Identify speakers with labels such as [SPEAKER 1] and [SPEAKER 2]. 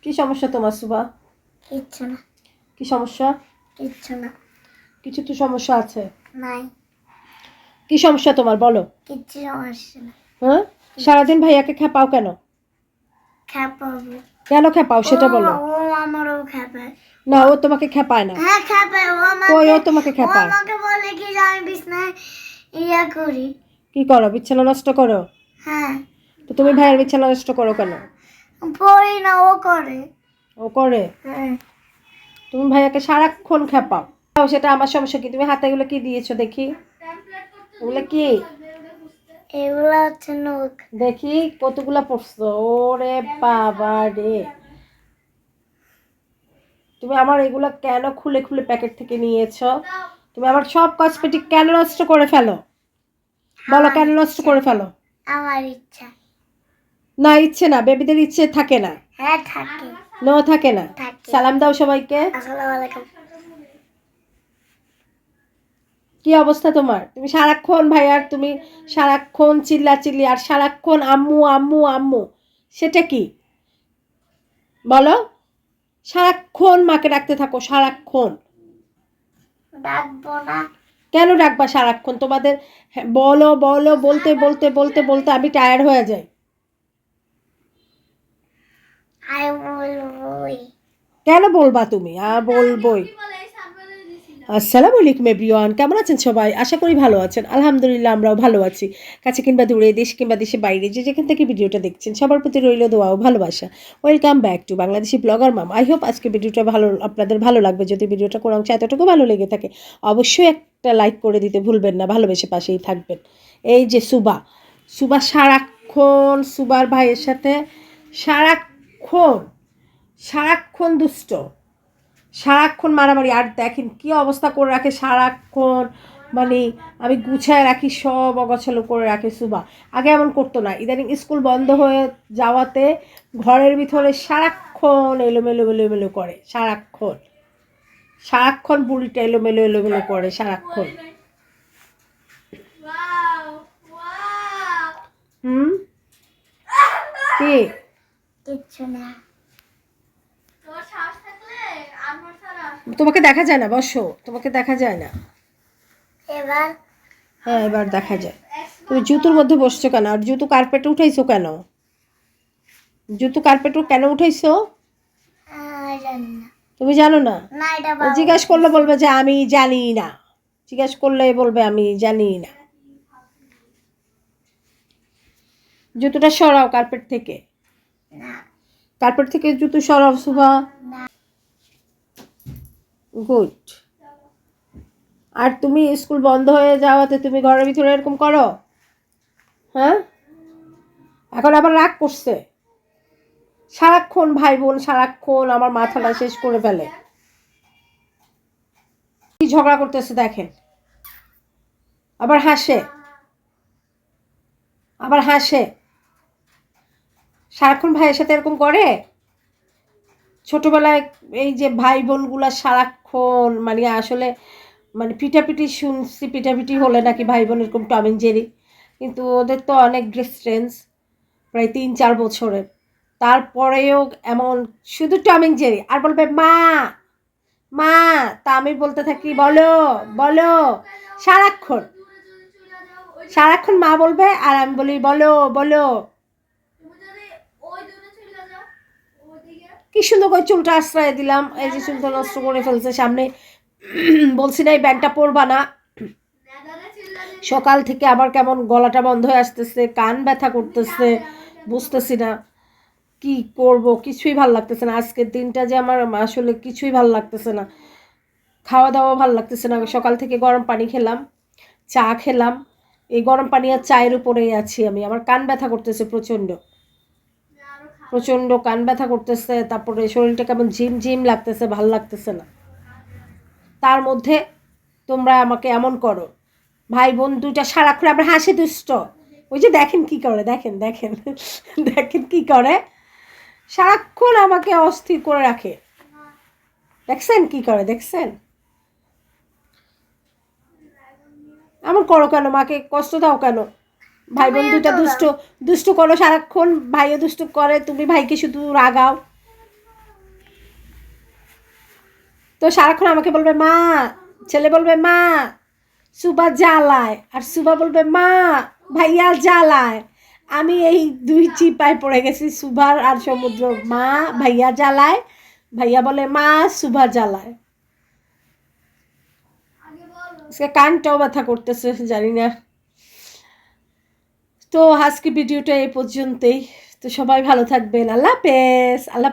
[SPEAKER 1] কি সমস্যা তোমার সুবা?
[SPEAKER 2] কিচ্ছু না।
[SPEAKER 1] কি সমস্যা?
[SPEAKER 2] কিচ্ছু না।
[SPEAKER 1] কিছু তো সমস্যা আছে।
[SPEAKER 2] নাই।
[SPEAKER 1] কি সমস্যা তোমার বলো?
[SPEAKER 2] কিচ্ছু সমস্যা না।
[SPEAKER 1] হ্যাঁ, সারাদিন ভাইয়াকে খেপাও কেন?
[SPEAKER 2] খেপাবো।
[SPEAKER 1] কেন খেপাও সেটা বলো।
[SPEAKER 2] ও আমারও খেপায়।
[SPEAKER 1] না, ও তোমাকে খেপায় না।
[SPEAKER 2] হ্যাঁ খেপায়।
[SPEAKER 1] কই ও তোমাকে
[SPEAKER 2] ও
[SPEAKER 1] খেপায়?
[SPEAKER 2] আমাকে বলে কি যে আমি বিছনায় ইয়া করি।
[SPEAKER 1] কি করো? বিছানা নষ্ট করো?
[SPEAKER 2] হ্যাঁ।
[SPEAKER 1] তো তুমি ভাইয়ের বিছানা নষ্ট করো কেন?
[SPEAKER 2] পড়ি না, ও করে।
[SPEAKER 1] ও করে?
[SPEAKER 2] হ্যাঁ।
[SPEAKER 1] তুমি ভাইয়াকে সারাক্ষণ খেপাও। সেটা আমার সমস্যা কি? তুমি হাতে এগুলো কি দিয়েছো দেখি? এগুলো কি?
[SPEAKER 2] এগুলো হচ্ছে নখ।
[SPEAKER 1] দেখি কতগুলা পড়ছো। ওরে বাবা রে, তুমি আমার এগুলা কেন খুলে খুলে প্যাকেট থেকে নিয়েছো? তুমি আমার সব কসমেটিক কেন নষ্ট করে ফেলো? বলো কেন নষ্ট করে ফেলো?
[SPEAKER 2] আমার ইচ্ছা।
[SPEAKER 1] না, ইচ্ছে না, বেবিদের ইচ্ছে থাকে না।
[SPEAKER 2] হ্যাঁ থাকে।
[SPEAKER 1] নো থাকে না।
[SPEAKER 2] থাকে।
[SPEAKER 1] সালাম দাও সবাইকে।
[SPEAKER 2] আসসালামু আলাইকুম।
[SPEAKER 1] কি অবস্থা তোমার? তুমি সারাক্ষণ ভাইয়ার, তুমি সারাক্ষণ চিল্লাচিল্লি আর সারাক্ষণ আম্মু আম্মু আম্মু, সেটা কি বলো? সারাক্ষণ মাকে ডাকতে থাকো সারাক্ষণ।
[SPEAKER 2] ডাকবো না।
[SPEAKER 1] কেন ডাকবা সারাক্ষণ? তোমাদের বলো বলো বলতে বলতে বলতে বলতে আমি টায়ার্ড হয়ে যাই।
[SPEAKER 2] আমি বলবোই।
[SPEAKER 1] কেন বলবা তুমি? বলবোই। আসসালামু আলাইকুম এভরিওয়ান, কেমন আছেন সবাই? আশা করি ভালো আছেন। আলহামদুলিল্লাহ আমরাও ভালো আছি। কাছে কিংবা দূরে, দেশ কিংবা দেশের বাইরে, যে যেখান থেকে ভিডিওটা দেখছেন সবার প্রতি রইল দোয়া ও ভালোবাসা। Welcome back to Bangladeshi blogger mom. I hope আজকে ভিডিওটা আপনাদের ভালো লাগবে। যদি ভিডিওটা কোনো অংশে এতটুকু ভালো লেগে থাকে অবশ্যই একটা লাইক করে দিতে ভুলবেন না, ভালোবেসে পাশেই থাকবেন। এই যে সুবা সারাক্ষণ সুবার ভাইয়ের সাথে সারাক্ষণ সারাক্ষণ দুষ্ট, সারাক্ষণ মারামারি। আর দেখেন কি অবস্থা করে রাখে সারাক্ষণ, মানে আমি গুছায় রাখি সব অগোছালো করে রাখে সুবা। আগে এমন করতো না, ইদানিং স্কুল বন্ধ হয়ে যাওয়াতে ঘরের ভিতরে সারাক্ষণ এলোমেলো এলোমেলো করে। সারাক্ষণ সারাক্ষণ বুড়িটা এলোমেলো এলোমেলো করে সারাক্ষণ। হুম, কি?
[SPEAKER 2] কিচ্ছু না।
[SPEAKER 1] তোমাকে দেখা যায় না, বসো, তোমাকে দেখা যায় না।
[SPEAKER 2] এবার
[SPEAKER 1] হ্যাঁ এবার দেখা যায়। তুমি জুতোর মধ্যে বসছো কেন? আর জুতো কার্পেটে উঠাইছো কেন? জুতো কার্পেটে কেন উঠাইছো?
[SPEAKER 2] জানি না।
[SPEAKER 1] তুমি জানো না?
[SPEAKER 2] না এটা বাবা
[SPEAKER 1] জিজ্ঞাসা করলে বলবে যে আমি জানি না। জিজ্ঞাসা করলে বলবে আমি জানি না। জুতোটা সরাও কার্পেট থেকে।
[SPEAKER 2] না।
[SPEAKER 1] কার্পেট থেকে জুতো সরাও সুভা। গুড। আর তুমি স্কুল বন্ধ হয়ে যাওয়াতে তুমি ঘরের ভিতরে এরকম করো? হ্যাঁ, এখন আবার রাগ করছে। সারাক্ষণ ভাই বোন সারাক্ষণ আমার মাথাটা শেষ করে ফেলে। কি ঝগড়া করতেছে দেখেন। আবার হাসে, আবার হাসে। সারাক্ষণ ভাইয়ের সাথে এরকম করে। ছোটবেলায় এই যে ভাই বোনগুলা সারাক্ষণ মানে আসলে মানে পিটাপিটি শুনছি, পিটাপিটি হলে নাকি ভাই বোন এরকম টম এন্ড জেরি, কিন্তু ওদের তো অনেক ডিস্টেন্স, প্রায় 3-4 বছরের। তারপরেও এমন শুধু টম এন্ড জেরি। আর বলবে মা মা, তা আমি বলতে থাকি বলো বলো। সারাক্ষণ সারাক্ষণ মা বলবে আর আমি বলি বলো বলো। কি সুন্দর করে চুলটা আশ্রয় দিলাম, এই যে চুলটা নষ্ট করে ফেলছে সামনে। বলছি না এই ব্যান্ডটা পরবা না। সকাল থেকে আবার কেমন গলাটা বন্ধ হয়ে আসতেছে, কান ব্যথা করতেছে, বুঝতেছি না কি করব, কিছুই ভাল লাগতেছে না। আজকের দিনটা যে আমার আসলে কিছুই ভাল লাগতেছে না। খাওয়া দাওয়া ভাল লাগতেছে না। সকাল থেকে গরম পানি খেলাম, চা খেলাম, এই গরম পানি আর চায়ের উপরেই আছি আমি। আমার কান ব্যথা করতেছে প্রচণ্ড প্রচণ্ড কান ব্যথা করতেছে। তারপরে শরীরটা কেমন ঝিম ঝিম লাগতেছে, ভাল লাগতেছে না। তার মধ্যে তোমরা আমাকে এমন করো। ভাই বোন দুইটা সারাক্ষণ আবার হাসি দুষ্ট। ওই যে দেখেন কি করে, দেখেন দেখেন দেখেন কি করে, সারাক্ষণ আমাকে অস্থির করে রাখে। দেখছেন কি করে, দেখছেন? এমন করো কেন? মাকে কষ্ট দাও কেন? ভাই বোন দুইটা দুষ্ট দুষ্ট করো সারাক্ষণ। ভাইও দুষ্ট করে, তুমি ভাইকে শুধু রাগাও। তো সারাক্ষণ আমাকে বলবে মা, ছেলে বলবে মা সুবা জ্বালায়, আর সুবা বলবে মা ভাইয়া জ্বালায়। আমি এই দুই চিপায় পড়ে গেছি, সুভার আর সমুদ্র। মা ভাইয়া জ্বালায়, ভাইয়া বলে মা সুভা জ্বালায়। আজকে কানটাও ব্যথা করতেছে, জানি না। তো আজকে ভিডিওটা এই পর্যন্তই। তো সবাই ভালো থাকবেন, আল্লাহ হাফেজ। আল্লাহ